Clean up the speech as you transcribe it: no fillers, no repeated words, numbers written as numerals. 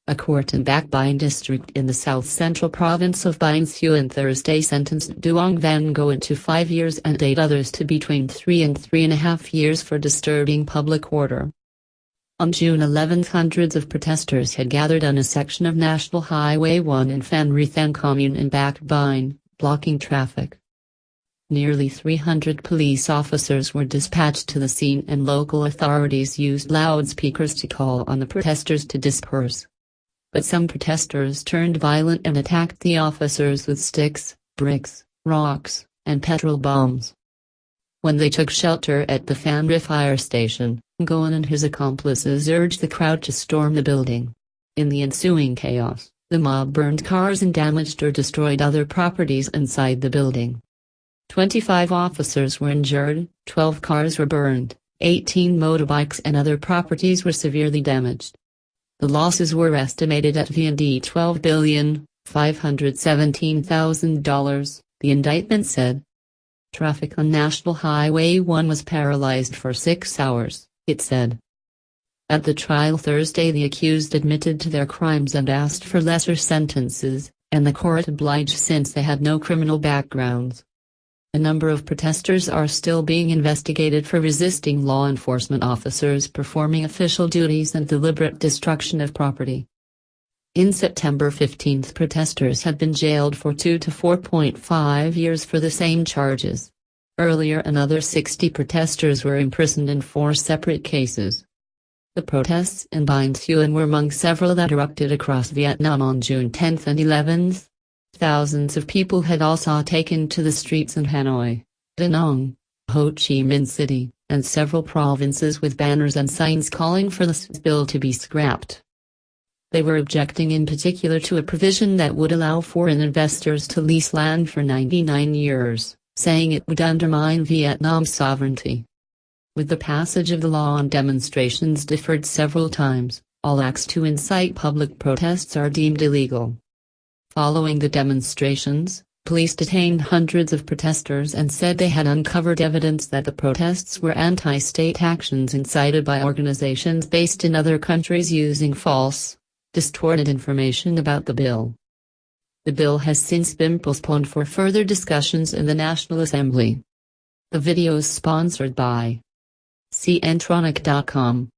A court in Bac Binh District in the south-central province of Binh Thuan Thursday sentenced Duong Van Ngoan to 5 years and 8 others to between 3 and 3.5 years for disturbing public order. On June 11, hundreds of protesters had gathered on a section of National Highway 1 in Phan Ri Thanh Commune in Bac Binh, blocking traffic. Nearly 300 police officers were dispatched to the scene and local authorities used loudspeakers to call on the protesters to disperse. But some protesters turned violent and attacked the officers with sticks, bricks, rocks, and petrol bombs. When they took shelter at the Phan Ri fire station, Ngoan and his accomplices urged the crowd to storm the building. In the ensuing chaos, the mob burned cars and damaged or destroyed other properties inside the building. 25 officers were injured, 12 cars were burned, 18 motorbikes and other properties were severely damaged. The losses were estimated at $12,517,000, the indictment said. Traffic on National Highway 1 was paralyzed for 6 hours, it said. At the trial Thursday, the accused admitted to their crimes and asked for lesser sentences, and the court obliged since they had no criminal backgrounds. A number of protesters are still being investigated for resisting law enforcement officers performing official duties and deliberate destruction of property. In September 15, protesters had been jailed for 2 to 4.5 years for the same charges. Earlier, another 60 protesters were imprisoned in 4 separate cases. The protests in Binh Thuan were among several that erupted across Vietnam on June 10 and 11. Thousands of people had also taken to the streets in Hanoi, Da Nang, Ho Chi Minh City, and several provinces with banners and signs calling for the SEZ bill to be scrapped. They were objecting in particular to a provision that would allow foreign investors to lease land for 99 years, saying it would undermine Vietnam's sovereignty. With the passage of the law, demonstrations deferred several times. All acts to incite public protests are deemed illegal. Following the demonstrations, police detained hundreds of protesters and said they had uncovered evidence that the protests were anti-state actions incited by organizations based in other countries using false, distorted information about the bill. The bill has since been postponed for further discussions in the National Assembly. The video is sponsored by CNtronic.com.